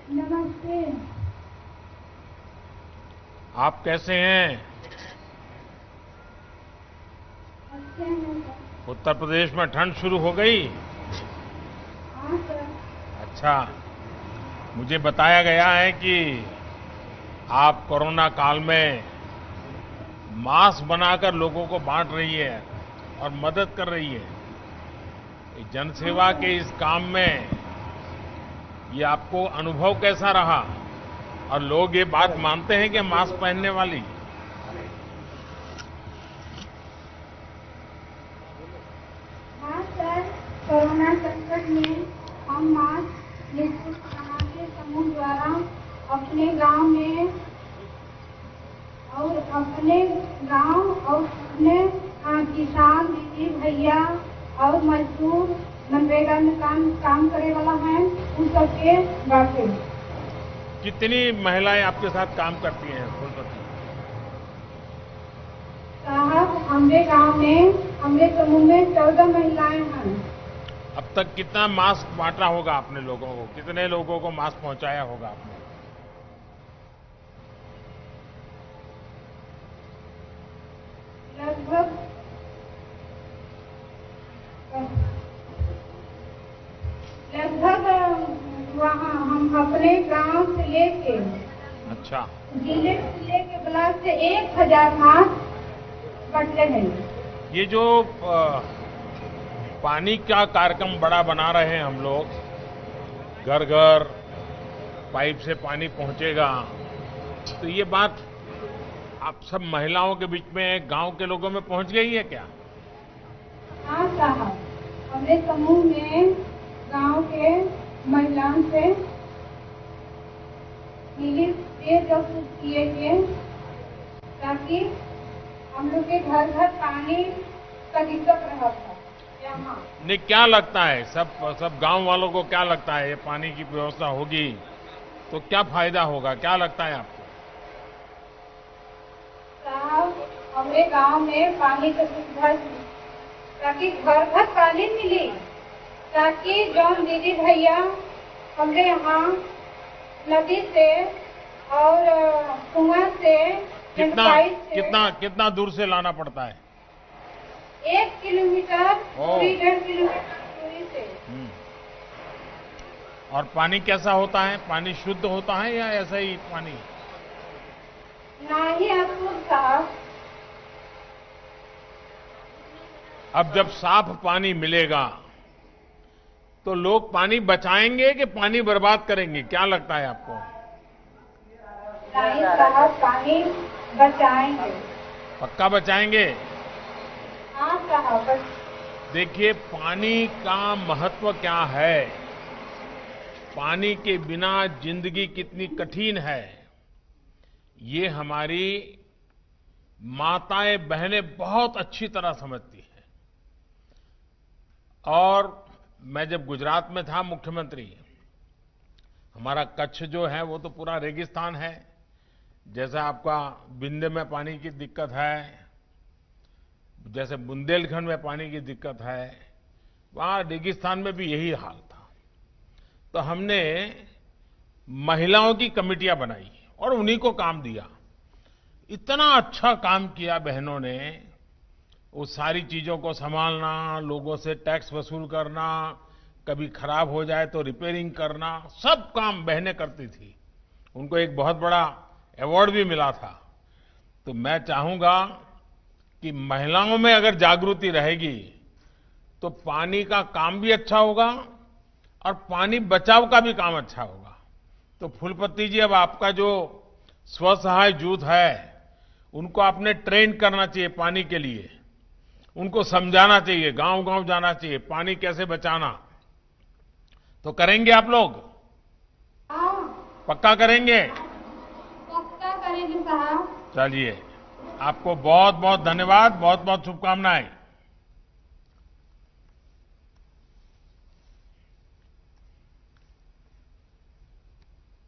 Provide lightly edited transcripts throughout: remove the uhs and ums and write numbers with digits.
नमस्ते। आप कैसे हैं? अच्छे हैं सर। उत्तर प्रदेश में ठंड शुरू हो गई? हाँ सर। अच्छा। मुझे बताया गया है कि आप कोरोना काल में मास्क बनाकर लोगों को बांट रही है और मदद कर रही है। इस हाँ जनसेवा सर। के इस काम में ये आपको अनुभव कैसा रहा? और लोग ये बात मानते हैं कि मास्क पहनने वाली? हाँ सर। कोरोना संकट में हम मास्क निःशुल्क समाज के समूह द्वारा अपने गांव में और अपने गांव और अपने किसान दीदी भैया और मजदूर मनरेगा में काम करे वाला है उन सबके बांटे। कितनी महिलाएं आपके साथ काम करती हैं फूलपति? साहब हमरे गांव में हमरे समूह में 14 महिलाएं हैं। अब तक कितना मास्क बांटा होगा आपने लोगों को? कितने लोगों को मास्क पहुंचाया होगा आपने? लगभग वहाँ हम अपने गांव से लेके अच्छा। जिले से लेके ब्लॉक से 1000 मास्क बटले हैं। ये जो पानी का कार्यक्रम बड़ा बना रहे हैं हम लोग, घर घर पाइप से पानी पहुंचेगा, तो ये बात आप सब महिलाओं के बीच में, गांव के लोगों में पहुंच गई है क्या? हाँ साहब, हमरे समूह में गांव के महिलाओं से मिली ये जो कुछ किए गए ताकि हम लोग के घर घर पानी का दिक्कत रहा था यहाँ। नहीं, क्या लगता है, सब गांव वालों को क्या लगता है, ये पानी की व्यवस्था होगी तो क्या फायदा होगा? क्या लगता है आपको? साहब हमारे गांव में पानी की सुविधा ताकि घर घर पानी मिली, ताकि जो दीदी भैया हमारे यहाँ नदी से और कुआं से कितना पाइप से कितना कितना दूर से लाना पड़ता है? 1 किलोमीटर ओह। दूरी, 1.5 किलोमीटर दूरी से। हम्म। और पानी कैसा होता है? पानी शुद्ध होता है या ऐसा ही पानी? ना ही आपको साहब। अब जब साफ पानी मिलेगा तो लोग पानी बचाएंगे कि पानी बर्बाद करेंगे? क्या लगता है आपको? नहीं साहब, पानी बचाएंगे। पक्का बचाएंगे? हाँ साहब देखिए, पानी का महत्व क्या है, पानी के बिना जिंदगी कितनी कठिन है, ये हमारी माताएं बहनें बहुत अच्छी तरह समझती हैं। और मैं जब गुजरात में था मुख्यमंत्री, हमारा कच्छ जो है वो तो पूरा रेगिस्तान है। जैसे आपका विंध्य में पानी की दिक्कत है, जैसे बुंदेलखंड में पानी की दिक्कत है, वहां रेगिस्तान में भी यही हाल था। तो हमने महिलाओं की कमेटियां बनाई और उन्हीं को काम दिया। इतना अच्छा काम किया बहनों ने, वो सारी चीजों को संभालना, लोगों से टैक्स वसूल करना, कभी खराब हो जाए तो रिपेयरिंग करना, सब काम बहनें करती थी। उनको एक बहुत बड़ा अवार्ड भी मिला था। तो मैं चाहूंगा कि महिलाओं में अगर जागृति रहेगी तो पानी का काम भी अच्छा होगा और पानी बचाव का भी काम अच्छा होगा। तो फूलपति जी, अब आपका जो स्वसहाय जूथ है उनको आपने ट्रेन करना चाहिए पानी के लिए, उनको समझाना चाहिए, गांव गांव जाना चाहिए, पानी कैसे बचाना। तो करेंगे आप लोग? हाँ पक्का करेंगे? पक्का करेंगे साहब। चलिए, आपको बहुत बहुत धन्यवाद, बहुत बहुत शुभकामनाएं।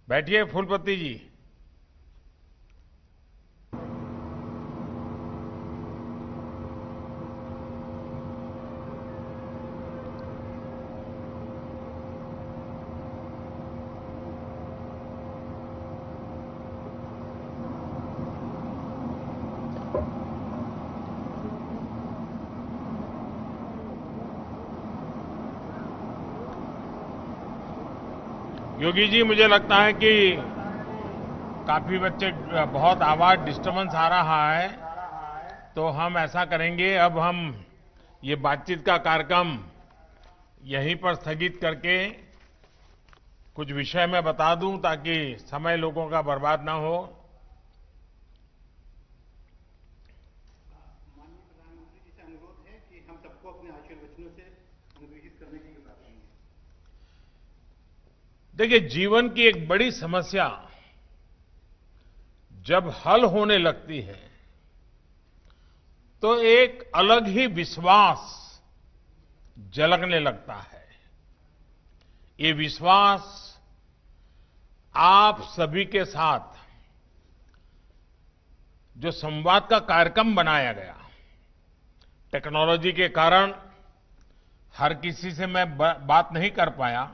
बैठिए फूलपति जी। योगी जी, मुझे लगता है कि काफी बच्चे बहुत आवाज डिस्टरबेंस आ रहा है, तो हम ऐसा करेंगे, अब हम ये बातचीत का कार्यक्रम यहीं पर स्थगित करके कुछ विषय मैं बता दूं ताकि समय लोगों का बर्बाद ना हो। माननीय प्रधानमंत्री जी से अनुरोध है कि हम सबको अपने आशीर्वचनों से अनुग्रहित करने की बात करेंगे। देखिए, जीवन की एक बड़ी समस्या जब हल होने लगती है तो एक अलग ही विश्वास झलकने लगता है। ये विश्वास आप सभी के साथ जो संवाद का कार्यक्रम बनाया गया, टेक्नोलॉजी के कारण हर किसी से मैं बात नहीं कर पाया,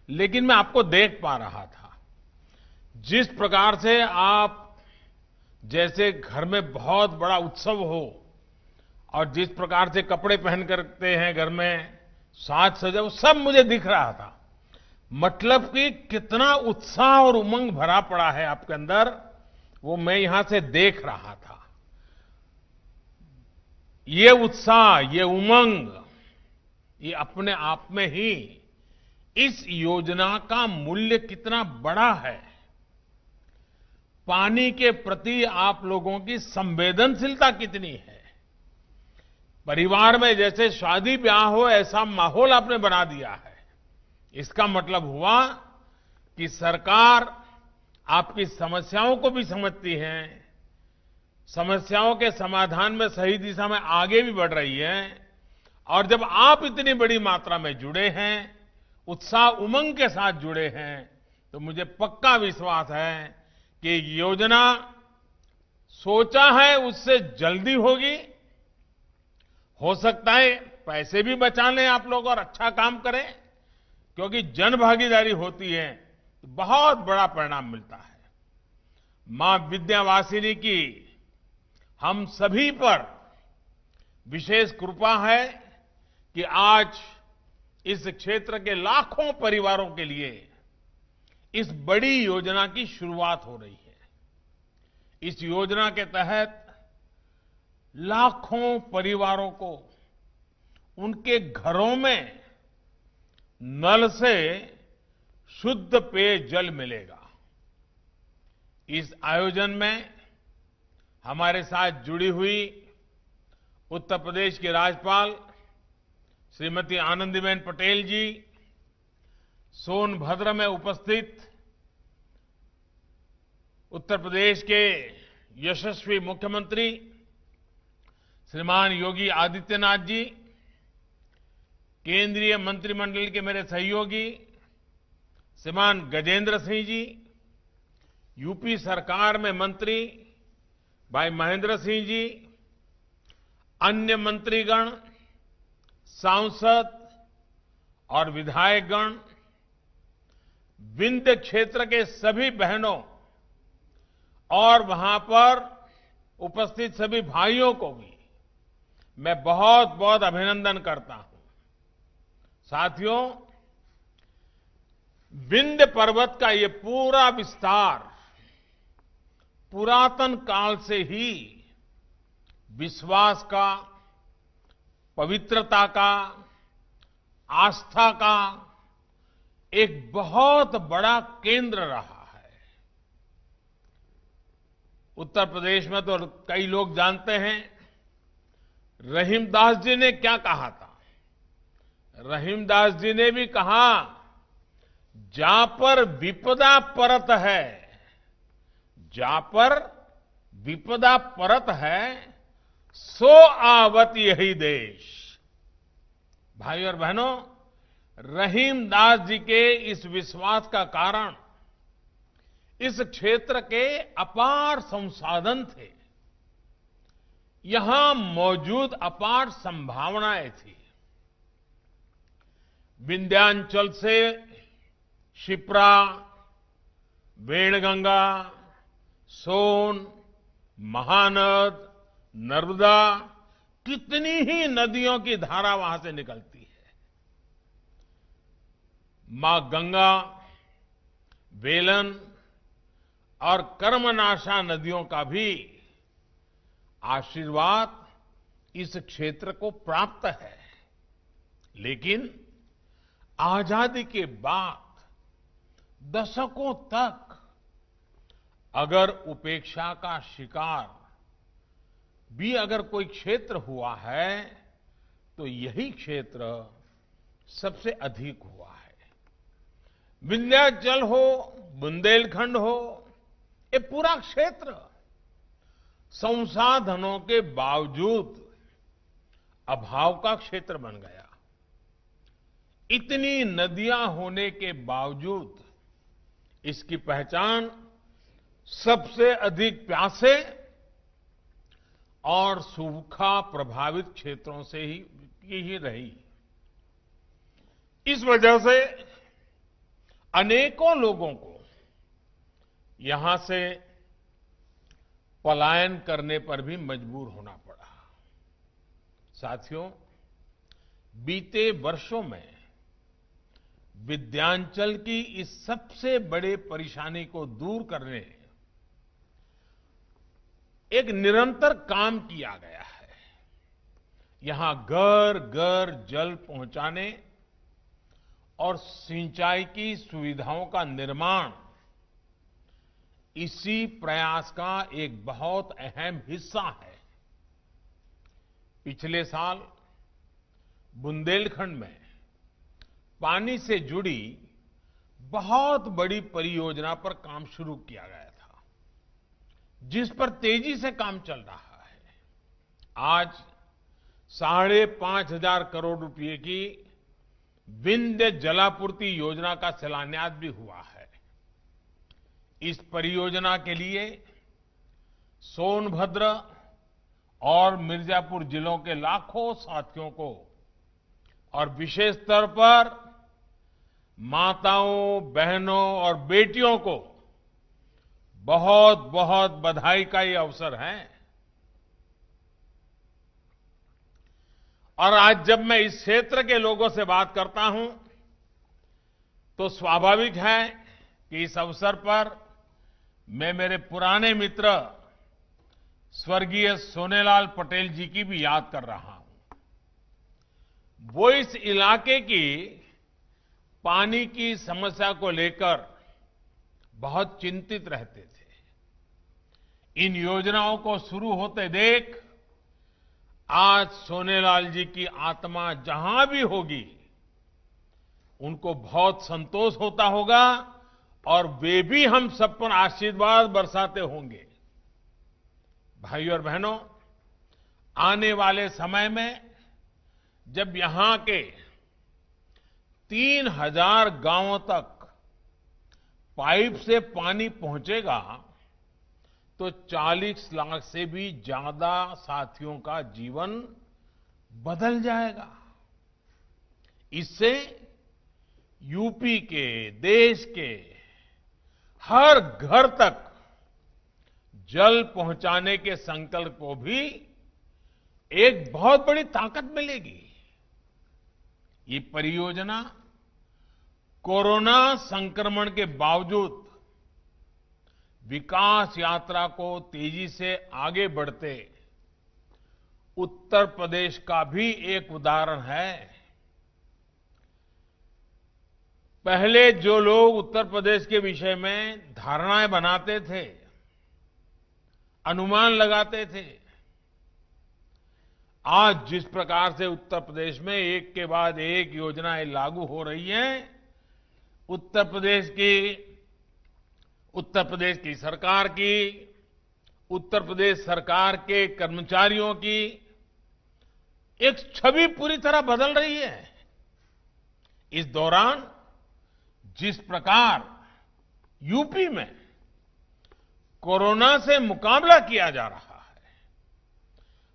लेकिन मैं आपको देख पा रहा था। जिस प्रकार से आप जैसे घर में बहुत बड़ा उत्सव हो और जिस प्रकार से कपड़े पहन करते हैं घर में, साज सजा, वो सब मुझे दिख रहा था। मतलब कि कितना उत्साह और उमंग भरा पड़ा है आपके अंदर, वो मैं यहां से देख रहा था। ये उत्साह, ये उमंग, ये अपने आप में ही इस योजना का मूल्य कितना बड़ा है। पानी के प्रति आप लोगों की संवेदनशीलता कितनी है। परिवार में जैसे शादी ब्याह हो ऐसा माहौल आपने बना दिया है। इसका मतलब हुआ कि सरकार आपकी समस्याओं को भी समझती है, समस्याओं के समाधान में सही दिशा में आगे भी बढ़ रही है। और जब आप इतनी बड़ी मात्रा में जुड़े हैं, उत्साह उमंग के साथ जुड़े हैं, तो मुझे पक्का विश्वास है कि योजना सोचा है उससे जल्दी होगी। हो सकता है पैसे भी बचा लें आप लोग और अच्छा काम करें, क्योंकि जन भागीदारी होती है तो बहुत बड़ा परिणाम मिलता है। मां विंध्यवासिनी की हम सभी पर विशेष कृपा है कि आज इस क्षेत्र के लाखों परिवारों के लिए इस बड़ी योजना की शुरुआत हो रही है। इस योजना के तहत लाखों परिवारों को उनके घरों में नल से शुद्ध पेयजल मिलेगा। इस आयोजन में हमारे साथ जुड़ी हुई उत्तर प्रदेश की राज्यपाल श्रीमती आनंदीबेन पटेल जी, सोनभद्र में उपस्थित उत्तर प्रदेश के यशस्वी मुख्यमंत्री श्रीमान योगी आदित्यनाथ जी, केंद्रीय मंत्रिमंडल के मेरे सहयोगी श्रीमान गजेंद्र सिंह जी, यूपी सरकार में मंत्री भाई महेंद्र सिंह जी, अन्य मंत्रीगण, सांसद और विधायकगण, विंध्य क्षेत्र के सभी बहनों और वहां पर उपस्थित सभी भाइयों को भी मैं बहुत बहुत अभिनंदन करता हूं। साथियों, विंध्य पर्वत का ये पूरा विस्तार पुरातन काल से ही विश्वास का, पवित्रता का, आस्था का एक बहुत बड़ा केंद्र रहा है। उत्तर प्रदेश में तो कई लोग जानते हैं, रहीमदास जी ने क्या कहा था। रहीमदास जी ने भी कहा, जा पर विपदा परत है, जा पर विपदा परत है, सो आवत यही देश। भाई और बहनों, रहीमदास जी के इस विश्वास का कारण इस क्षेत्र के अपार संसाधन थे, यहां मौजूद अपार संभावनाएं थी। विंध्याचल से शिप्रा, वेणगंगा, सोन, महानद, नर्मदा, कितनी ही नदियों की धारा वहां से निकलती है। मां गंगा वेलन और कर्मनाशा नदियों का भी आशीर्वाद इस क्षेत्र को प्राप्त है। लेकिन आजादी के बाद दशकों तक अगर उपेक्षा का शिकार भी अगर कोई क्षेत्र हुआ है तो यही क्षेत्र सबसे अधिक हुआ है। विंध्याचल हो, बुंदेलखंड हो, ये पूरा क्षेत्र संसाधनों के बावजूद अभाव का क्षेत्र बन गया। इतनी नदियां होने के बावजूद इसकी पहचान सबसे अधिक प्यासे और सूखा प्रभावित क्षेत्रों से ही रही। इस वजह से अनेकों लोगों को यहां से पलायन करने पर भी मजबूर होना पड़ा। साथियों, बीते वर्षों में विंध्याचल की इस सबसे बड़े परेशानी को दूर करने एक निरंतर काम किया गया है। यहां घर घर जल पहुंचाने और सिंचाई की सुविधाओं का निर्माण इसी प्रयास का एक बहुत अहम हिस्सा है। पिछले साल बुंदेलखंड में पानी से जुड़ी बहुत बड़ी परियोजना पर काम शुरू किया गया था, जिस पर तेजी से काम चल रहा है। आज 5,500 करोड़ रुपए की विंध्य जलापूर्ति योजना का शिलान्यास भी हुआ है। इस परियोजना के लिए सोनभद्र और मिर्जापुर जिलों के लाखों साथियों को और विशेष स्तर पर माताओं, बहनों और बेटियों को बहुत बहुत बधाई का ये अवसर है। और आज जब मैं इस क्षेत्र के लोगों से बात करता हूं तो स्वाभाविक है कि इस अवसर पर मैं मेरे पुराने मित्र स्वर्गीय सोनेलाल पटेल जी की भी याद कर रहा हूं। वो इस इलाके की पानी की समस्या को लेकर बहुत चिंतित रहते थे। इन योजनाओं को शुरू होते देख आज सोनेलाल जी की आत्मा जहां भी होगी उनको बहुत संतोष होता होगा और वे भी हम सब पर आशीर्वाद बरसाते होंगे। भाइयों और बहनों, आने वाले समय में जब यहां के 3,000 गांवों तक पाइप से पानी पहुंचेगा तो 40 लाख से भी ज्यादा साथियों का जीवन बदल जाएगा। इससे यूपी के, देश के हर घर तक जल पहुंचाने के संकल्प को भी एक बहुत बड़ी ताकत मिलेगी। ये परियोजना कोरोना संक्रमण के बावजूद विकास यात्रा को तेजी से आगे बढ़ते उत्तर प्रदेश का भी एक उदाहरण है। पहले जो लोग उत्तर प्रदेश के विषय में धारणाएं बनाते थे, अनुमान लगाते थे, आज जिस प्रकार से उत्तर प्रदेश में एक के बाद एक योजनाएं लागू हो रही हैं, उत्तर प्रदेश की सरकार की, उत्तर प्रदेश सरकार के कर्मचारियों की एक छवि पूरी तरह बदल रही है। इस दौरान जिस प्रकार यूपी में कोरोना से मुकाबला किया जा रहा है,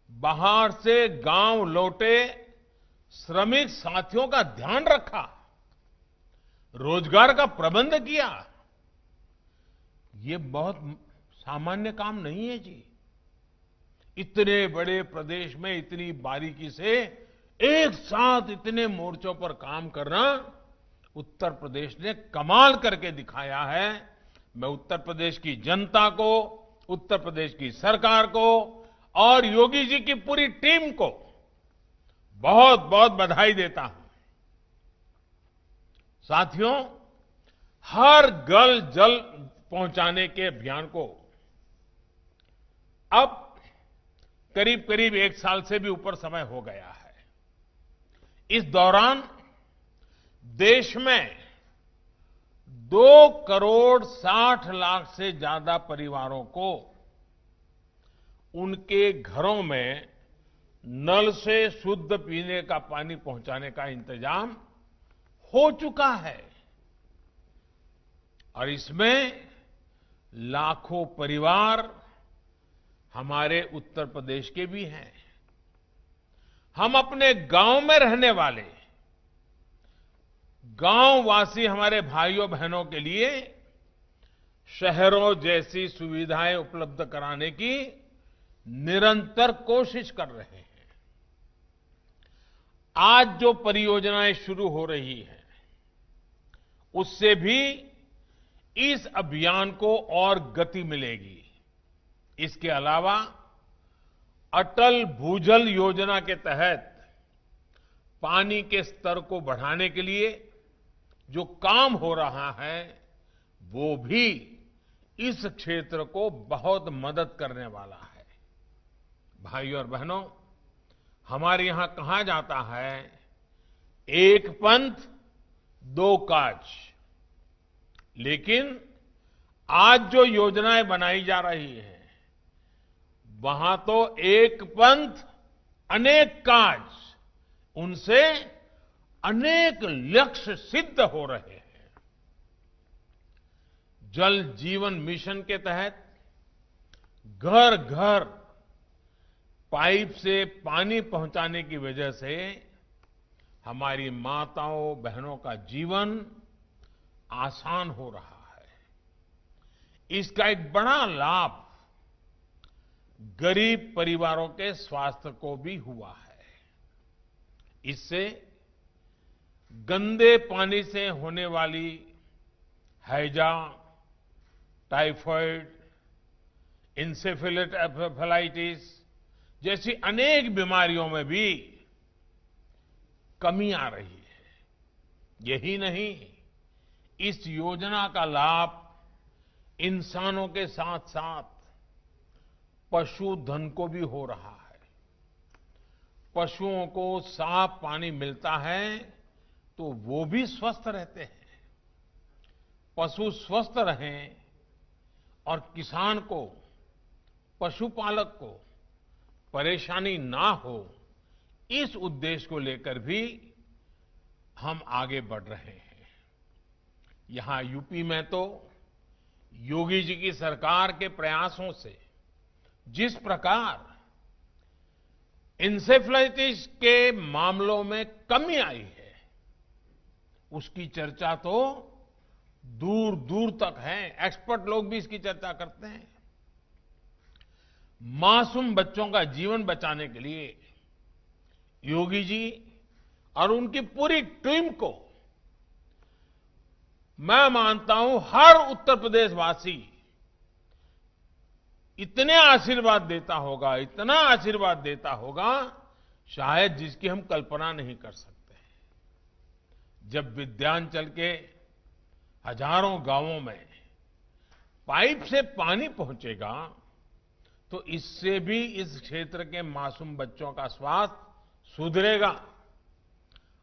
बाहर से गांव लौटे श्रमिक साथियों का ध्यान रखा, रोजगार का प्रबंध किया, ये बहुत सामान्य काम नहीं है जी। इतने बड़े प्रदेश में इतनी बारीकी से एक साथ इतने मोर्चों पर काम करना उत्तर प्रदेश ने कमाल करके दिखाया है। मैं उत्तर प्रदेश की जनता को, उत्तर प्रदेश की सरकार को और योगी जी की पूरी टीम को बहुत बहुत बधाई देता हूं। साथियों, हर घर जल पहुंचाने के अभियान को अब करीब करीब 1 साल से भी ऊपर समय हो गया है। इस दौरान देश में 2 करोड़ 60 लाख से ज्यादा परिवारों को उनके घरों में नल से शुद्ध पीने का पानी पहुंचाने का इंतजाम हो चुका है और इसमें लाखों परिवार हमारे उत्तर प्रदेश के भी हैं। हम अपने गांव में रहने वाले गांववासी हमारे भाइयों बहनों के लिए शहरों जैसी सुविधाएं उपलब्ध कराने की निरंतर कोशिश कर रहे हैं। आज जो परियोजनाएं शुरू हो रही हैं, उससे भी इस अभियान को और गति मिलेगी। इसके अलावा अटल भूजल योजना के तहत पानी के स्तर को बढ़ाने के लिए जो काम हो रहा है, वो भी इस क्षेत्र को बहुत मदद करने वाला है। भाइयों और बहनों, हमारे यहां कहा जाता है, एक पंथ दो काज। लेकिन आज जो योजनाएं बनाई जा रही हैं, वहां तो एक पंथ अनेक काज, उनसे अनेक लक्ष्य सिद्ध हो रहे हैं। जल जीवन मिशन के तहत घर घर पाइप से पानी पहुंचाने की वजह से हमारी माताओं बहनों का जीवन आसान हो रहा है। इसका एक बड़ा लाभ गरीब परिवारों के स्वास्थ्य को भी हुआ है। इससे गंदे पानी से होने वाली हैजा, टाइफाइड, इंसेफेलाइटिस जैसी अनेक बीमारियों में भी कमी आ रही है। यही नहीं, इस योजना का लाभ इंसानों के साथ साथ पशुधन को भी हो रहा है। पशुओं को साफ पानी मिलता है तो वो भी स्वस्थ रहते हैं। पशु स्वस्थ रहें और किसान को, पशुपालक को परेशानी ना हो, इस उद्देश्य को लेकर भी हम आगे बढ़ रहे हैं। यहां यूपी में तो योगी जी की सरकार के प्रयासों से जिस प्रकार इंसेफ्लाइटिस के मामलों में कमी आई है, उसकी चर्चा तो दूर दूर तक है। एक्सपर्ट लोग भी इसकी चर्चा करते हैं। मासूम बच्चों का जीवन बचाने के लिए योगी जी और उनकी पूरी टीम को मैं मानता हूं हर उत्तर प्रदेश वासी इतने आशीर्वाद देता होगा, इतना आशीर्वाद देता होगा, शायद जिसकी हम कल्पना नहीं कर सकते। जब विद्यांचल के हजारों गांवों में पाइप से पानी पहुंचेगा, तो इससे भी इस क्षेत्र के मासूम बच्चों का स्वास्थ्य सुधरेगा,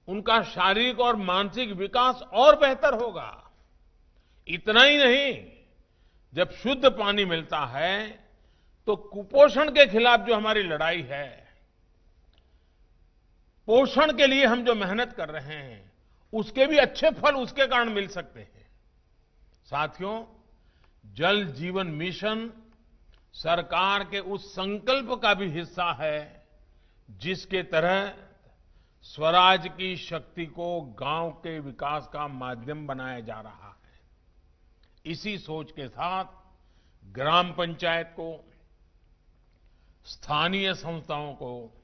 उनका शारीरिक और मानसिक विकास और बेहतर होगा। इतना ही नहीं, जब शुद्ध पानी मिलता है तो कुपोषण के खिलाफ जो हमारी लड़ाई है, पोषण के लिए हम जो मेहनत कर रहे हैं, उसके भी अच्छे फल उसके कारण मिल सकते हैं। साथियों, जल जीवन मिशन सरकार के उस संकल्प का भी हिस्सा है जिसके तहत स्वराज की शक्ति को गांव के विकास का माध्यम बनाया जा रहा है। इसी सोच के साथ ग्राम पंचायत को, स्थानीय संस्थाओं को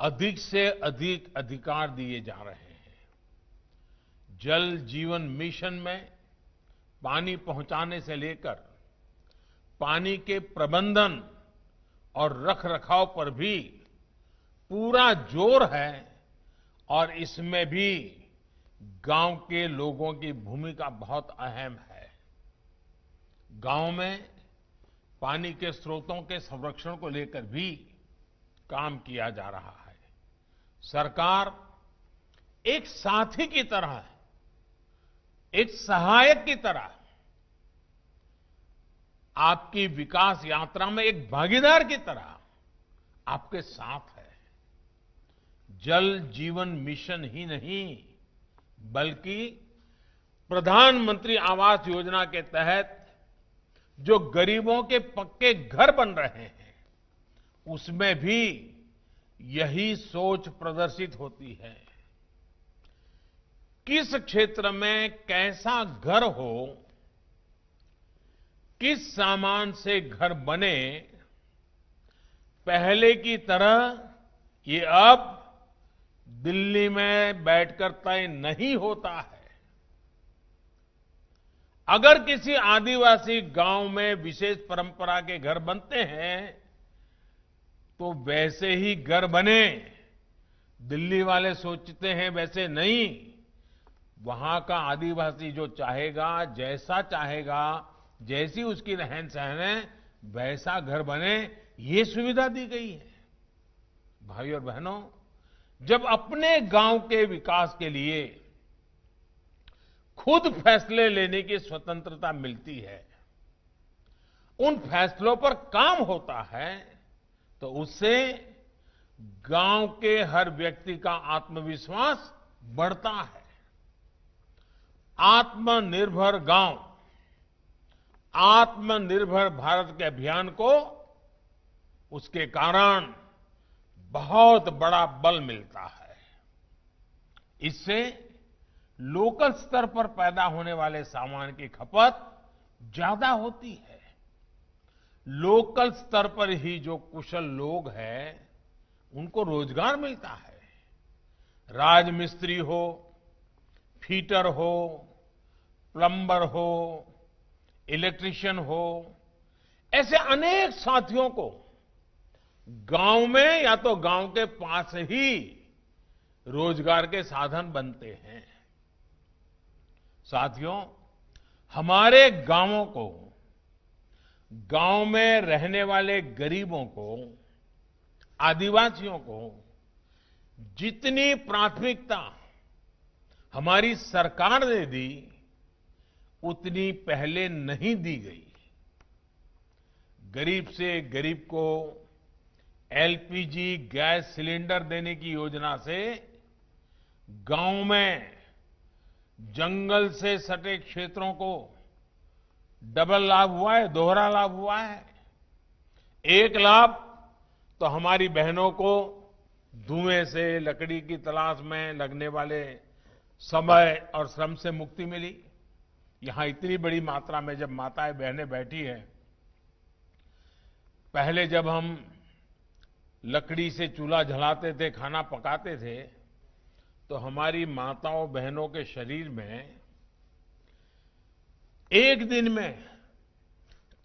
अधिक से अधिक अधिकार दिए जा रहे हैं। जल जीवन मिशन में पानी पहुंचाने से लेकर पानी के प्रबंधन और रखरखाव पर भी पूरा जोर है और इसमें भी गांव के लोगों की भूमिका बहुत अहम है। गांव में पानी के स्रोतों के संरक्षण को लेकर भी काम किया जा रहा है। सरकार एक साथी की तरह, एक सहायक की तरह आपकी विकास यात्रा में एक भागीदार की तरह आपके साथ है। जल जीवन मिशन ही नहीं बल्कि प्रधानमंत्री आवास योजना के तहत जो गरीबों के पक्के घर बन रहे हैं उसमें भी यही सोच प्रदर्शित होती है। किस क्षेत्र में कैसा घर हो, किस सामान से घर बने, पहले की तरह ये अब दिल्ली में बैठकर तय नहीं होता है। अगर किसी आदिवासी गांव में विशेष परंपरा के घर बनते हैं तो वैसे ही घर बने। दिल्ली वाले सोचते हैं वैसे नहीं। वहां का आदिवासी जो चाहेगा, जैसा चाहेगा, जैसी उसकी रहन सहन है वैसा घर बने, ये सुविधा दी गई है। भाई और बहनों, जब अपने गांव के विकास के लिए खुद फैसले लेने की स्वतंत्रता मिलती है, उन फैसलों पर काम होता है, तो उससे गांव के हर व्यक्ति का आत्मविश्वास बढ़ता है। आत्मनिर्भर गांव, आत्मनिर्भर भारत के अभियान को उसके कारण बहुत बड़ा बल मिलता है। इससे लोकल स्तर पर पैदा होने वाले सामान की खपत ज्यादा होती है। लोकल स्तर पर ही जो कुशल लोग हैं उनको रोजगार मिलता है। राजमिस्त्री हो, फीटर हो, प्लम्बर हो, इलेक्ट्रिशियन हो, ऐसे अनेक साथियों को गांव में या तो गांव के पास ही रोजगार के साधन बनते हैं। साथियों, हमारे गांवों को, गांव में रहने वाले गरीबों को, आदिवासियों को जितनी प्राथमिकता हमारी सरकार ने दी उतनी पहले नहीं दी गई। गरीब से गरीब को एलपीजी गैस सिलेंडर देने की योजना से गांव में जंगल से सटे क्षेत्रों को डबल लाभ हुआ है, दोहरा लाभ हुआ है। एक लाभ तो हमारी बहनों को धुएं से, लकड़ी की तलाश में लगने वाले समय और श्रम से मुक्ति मिली। यहां इतनी बड़ी मात्रा में जब माताएं बहनें बैठी हैं, पहले जब हम लकड़ी से चूल्हा जलाते थे, खाना पकाते थे, तो हमारी माताओं बहनों के शरीर में एक दिन में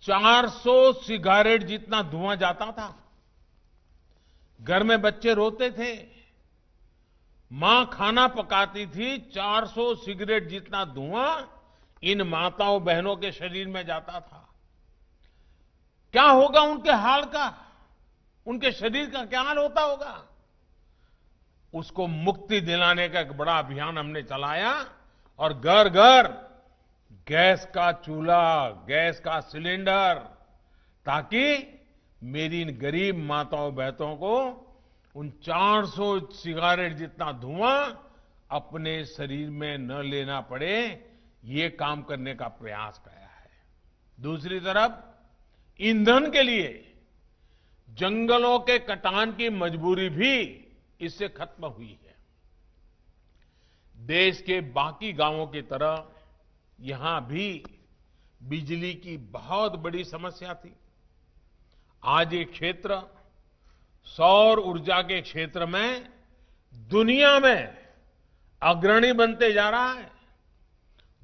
400 सिगारेट जितना धुआं जाता था। घर में बच्चे रोते थे, मां खाना पकाती थी, 400 सिगरेट जितना धुआं इन माताओं बहनों के शरीर में जाता था। क्या होगा उनके हाल का, उनके शरीर का क्या हाल होता होगा? उसको मुक्ति दिलाने का एक बड़ा अभियान हमने चलाया और घर घर गैस का चूल्हा, गैस का सिलेंडर, ताकि मेरी इन गरीब माताओं बहनों को उन 400 सिगारेट जितना धुआं अपने शरीर में न लेना पड़े, ये काम करने का प्रयास किया है। दूसरी तरफ ईंधन के लिए जंगलों के कटान की मजबूरी भी इससे खत्म हुई है। देश के बाकी गांवों की तरह यहां भी बिजली की बहुत बड़ी समस्या थी। आज ये क्षेत्र सौर ऊर्जा के क्षेत्र में दुनिया में अग्रणी बनते जा रहा है।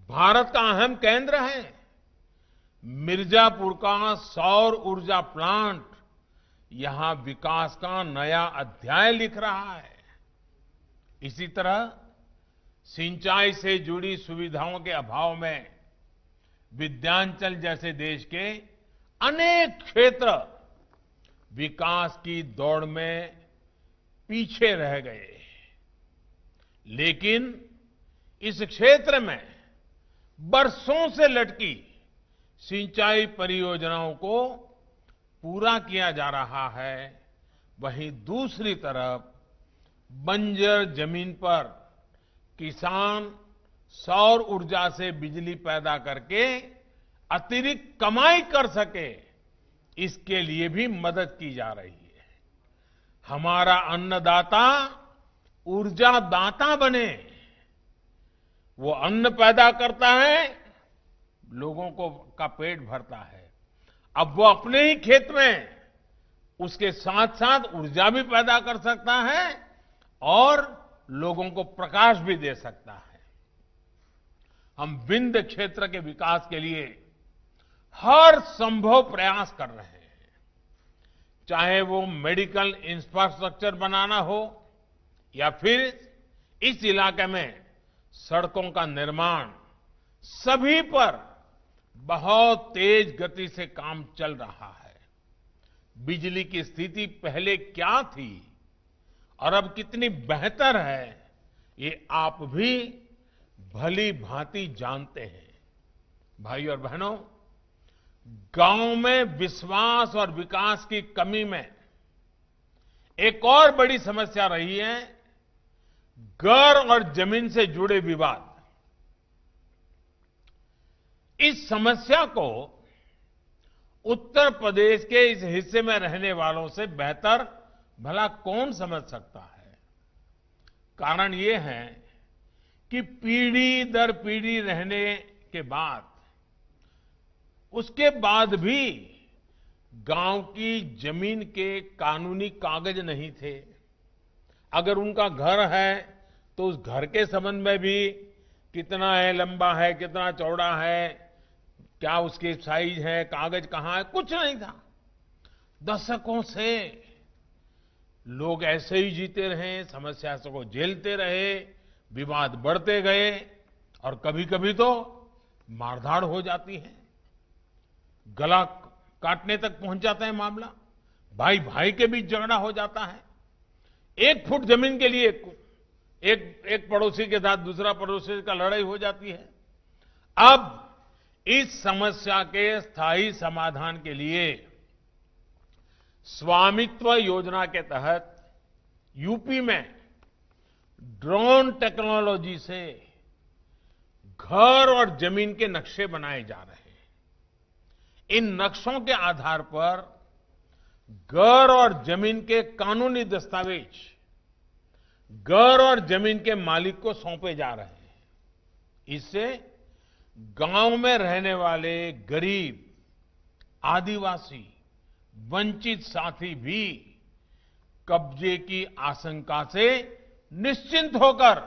भारत का अहम केंद्र है। मिर्जापुर का सौर ऊर्जा प्लांट यहां विकास का नया अध्याय लिख रहा है। इसी तरह सिंचाई से जुड़ी सुविधाओं के अभाव में विंध्याचल जैसे देश के अनेक क्षेत्र विकास की दौड़ में पीछे रह गए। लेकिन इस क्षेत्र में बरसों से लटकी सिंचाई परियोजनाओं को पूरा किया जा रहा है। वहीं दूसरी तरफ बंजर जमीन पर किसान सौर ऊर्जा से बिजली पैदा करके अतिरिक्त कमाई कर सके, इसके लिए भी मदद की जा रही है। हमारा अन्नदाता ऊर्जा दाता बने। वो अन्न पैदा करता है, लोगों को का पेट भरता है। अब वो अपने ही खेत में उसके साथ साथ ऊर्जा भी पैदा कर सकता है और लोगों को प्रकाश भी दे सकता है। हम विंध्य क्षेत्र के विकास के लिए हर संभव प्रयास कर रहे हैं। चाहे वो मेडिकल इंफ्रास्ट्रक्चर बनाना हो या फिर इस इलाके में सड़कों का निर्माण, सभी पर बहुत तेज गति से काम चल रहा है। बिजली की स्थिति पहले क्या थी और अब कितनी बेहतर है, ये आप भी भली भांति जानते हैं। भाई और बहनों, गांव में विश्वास और विकास की कमी में एक और बड़ी समस्या रही है, घर और जमीन से जुड़े विवाद। इस समस्या को उत्तर प्रदेश के इस हिस्से में रहने वालों से बेहतर भला कौन समझ सकता है। कारण ये है कि पीढ़ी दर पीढ़ी रहने के बाद, उसके बाद भी गांव की जमीन के कानूनी कागज नहीं थे। अगर उनका घर है तो उस घर के संबंध में भी कितना है, लंबा है, कितना चौड़ा है, क्या उसकी साइज है, कागज कहां है, कुछ नहीं था। दशकों से लोग ऐसे ही जीते रहे, समस्या को झेलते रहे, विवाद बढ़ते गए और कभी कभी तो मारधाड़ हो जाती है, गला काटने तक पहुंच जाता है मामला, भाई भाई के बीच झगड़ा हो जाता है। 1 फुट जमीन के लिए एक पड़ोसी के साथ दूसरा पड़ोसी का लड़ाई हो जाती है। अब इस समस्या के स्थायी समाधान के लिए स्वामित्व योजना के तहत यूपी में ड्रोन टेक्नोलॉजी से घर और जमीन के नक्शे बनाए जा रहे हैं। इन नक्शों के आधार पर घर और जमीन के कानूनी दस्तावेज घर और जमीन के मालिक को सौंपे जा रहे हैं। इससे गांव में रहने वाले गरीब, आदिवासी, वंचित साथी भी कब्जे की आशंका से निश्चिंत होकर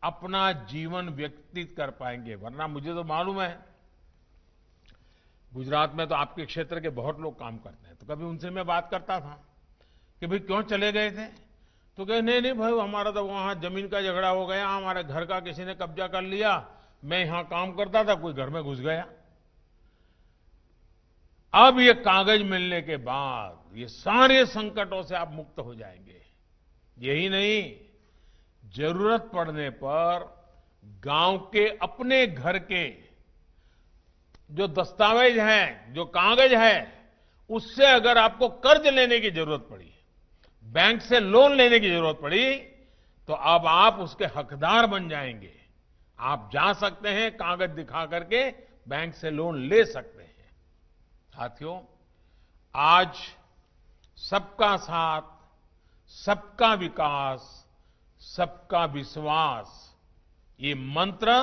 अपना जीवन व्यतीत कर पाएंगे। वरना मुझे तो मालूम है, गुजरात में तो आपके क्षेत्र के बहुत लोग काम करते हैं, तो कभी उनसे मैं बात करता था कि भाई क्यों चले गए थे, तो कहे नहीं नहीं भाई, हमारा तो वहां जमीन का झगड़ा हो गया, हमारे घर का किसी ने कब्जा कर लिया, मैं यहां काम करता था, कोई घर में घुस गया। अब ये कागज मिलने के बाद ये सारे संकटों से आप मुक्त हो जाएंगे। यही नहीं, जरूरत पड़ने पर गांव के अपने घर के जो दस्तावेज हैं, जो कागज है, उससे अगर आपको कर्ज लेने की जरूरत पड़ी, बैंक से लोन लेने की जरूरत पड़ी, तो अब आप उसके हकदार बन जाएंगे। आप जा सकते हैं, कागज दिखा करके बैंक से लोन ले सकते हैं। साथियों, आज सबका साथ, सबका विकास, सबका विश्वास, ये मंत्र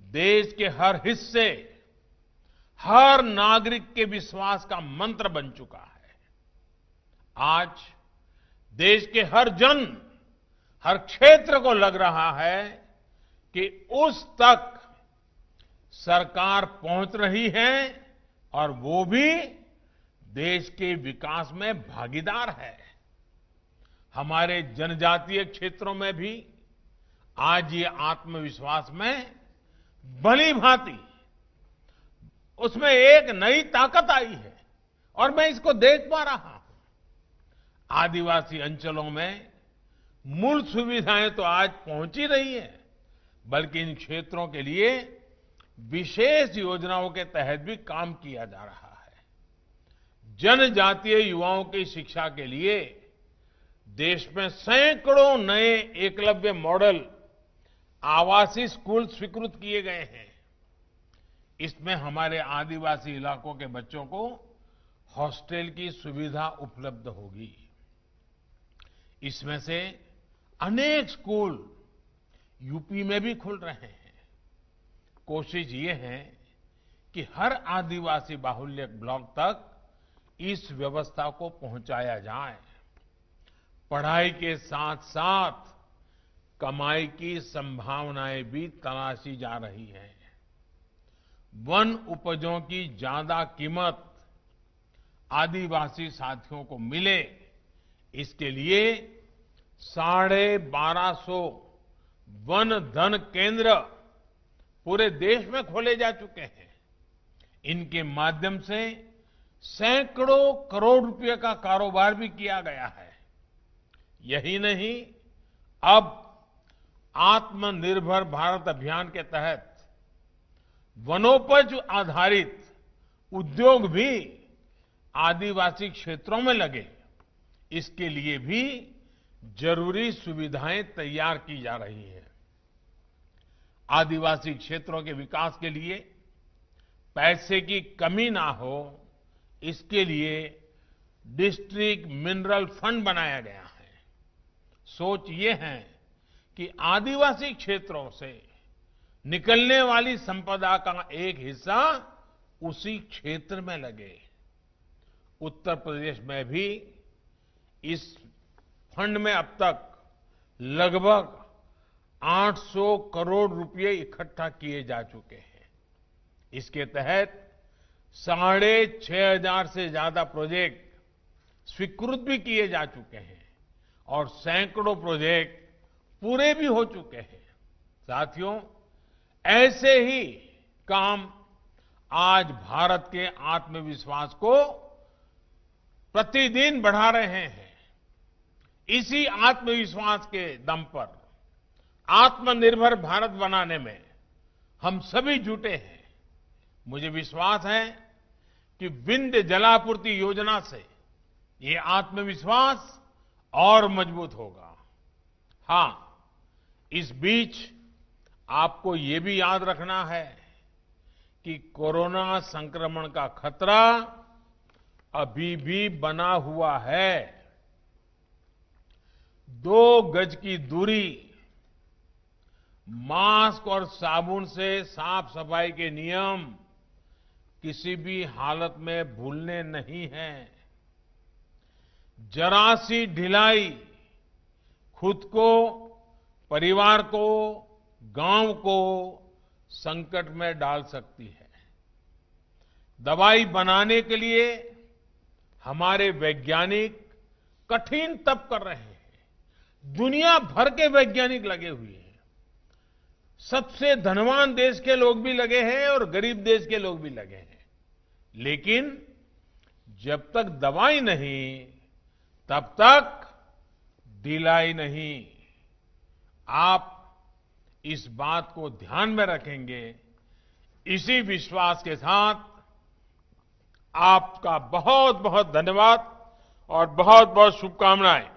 देश के हर हिस्से, हर नागरिक के विश्वास का मंत्र बन चुका है। आज देश के हर जन, हर क्षेत्र को लग रहा है कि उस तक सरकार पहुंच रही है और वो भी देश के विकास में भागीदार है। हमारे जनजातीय क्षेत्रों में भी आज ये आत्मविश्वास में भली भांति उसमें एक नई ताकत आई है और मैं इसको देख पा रहा हूं। आदिवासी अंचलों में मूल सुविधाएं तो आज पहुंच ही रही है, बल्कि इन क्षेत्रों के लिए विशेष योजनाओं के तहत भी काम किया जा रहा है। जनजातीय युवाओं की शिक्षा के लिए देश में सैकड़ों नए एकलव्य मॉडल आवासीय स्कूल स्वीकृत किए गए हैं। इसमें हमारे आदिवासी इलाकों के बच्चों को हॉस्टल की सुविधा उपलब्ध होगी। इसमें से अनेक स्कूल यूपी में भी खुल रहे हैं। कोशिश ये है कि हर आदिवासी बाहुल्य ब्लॉक तक इस व्यवस्था को पहुंचाया जाए। पढ़ाई के साथ साथ कमाई की संभावनाएं भी तलाशी जा रही हैं। वन उपजों की ज्यादा कीमत आदिवासी साथियों को मिले, इसके लिए 1250 वन धन केंद्र पूरे देश में खोले जा चुके हैं। इनके माध्यम से सैकड़ों करोड़ रुपए का कारोबार भी किया गया है। यही नहीं, अब आत्मनिर्भर भारत अभियान के तहत वनोपज आधारित उद्योग भी आदिवासी क्षेत्रों में लगे, इसके लिए भी जरूरी सुविधाएं तैयार की जा रही हैं। आदिवासी क्षेत्रों के विकास के लिए पैसे की कमी ना हो, इसके लिए डिस्ट्रिक्ट मिनरल फंड बनाया गया है। सोच ये है कि आदिवासी क्षेत्रों से निकलने वाली संपदा का एक हिस्सा उसी क्षेत्र में लगे। उत्तर प्रदेश में भी इस फंड में अब तक लगभग 800 करोड़ रुपए इकट्ठा किए जा चुके हैं। इसके तहत 6,500 से ज्यादा प्रोजेक्ट स्वीकृत भी किए जा चुके हैं और सैकड़ों प्रोजेक्ट पूरे भी हो चुके हैं। साथियों, ऐसे ही काम आज भारत के आत्मविश्वास को प्रतिदिन बढ़ा रहे हैं। इसी आत्मविश्वास के दम पर आत्मनिर्भर भारत बनाने में हम सभी जुटे हैं। मुझे विश्वास है कि विंध्य जलापूर्ति योजना से ये आत्मविश्वास और मजबूत होगा। हां, इस बीच आपको ये भी याद रखना है कि कोरोना संक्रमण का खतरा अभी भी बना हुआ है। 2 गज की दूरी, मास्क और साबुन से साफ सफाई के नियम किसी भी हालत में भूलने नहीं हैं। जरा सी ढिलाई खुद को, परिवार को, गांव को संकट में डाल सकती है। दवाई बनाने के लिए हमारे वैज्ञानिक कठिन तप कर रहे हैं। दुनिया भर के वैज्ञानिक लगे हुए हैं। सबसे धनवान देश के लोग भी लगे हैं और गरीब देश के लोग भी लगे हैं। लेकिन जब तक दवाई नहीं, तब तक ढिलाई नहीं। आप इस बात को ध्यान में रखेंगे। इसी विश्वास के साथ आपका बहुत बहुत धन्यवाद और बहुत बहुत शुभकामनाएं।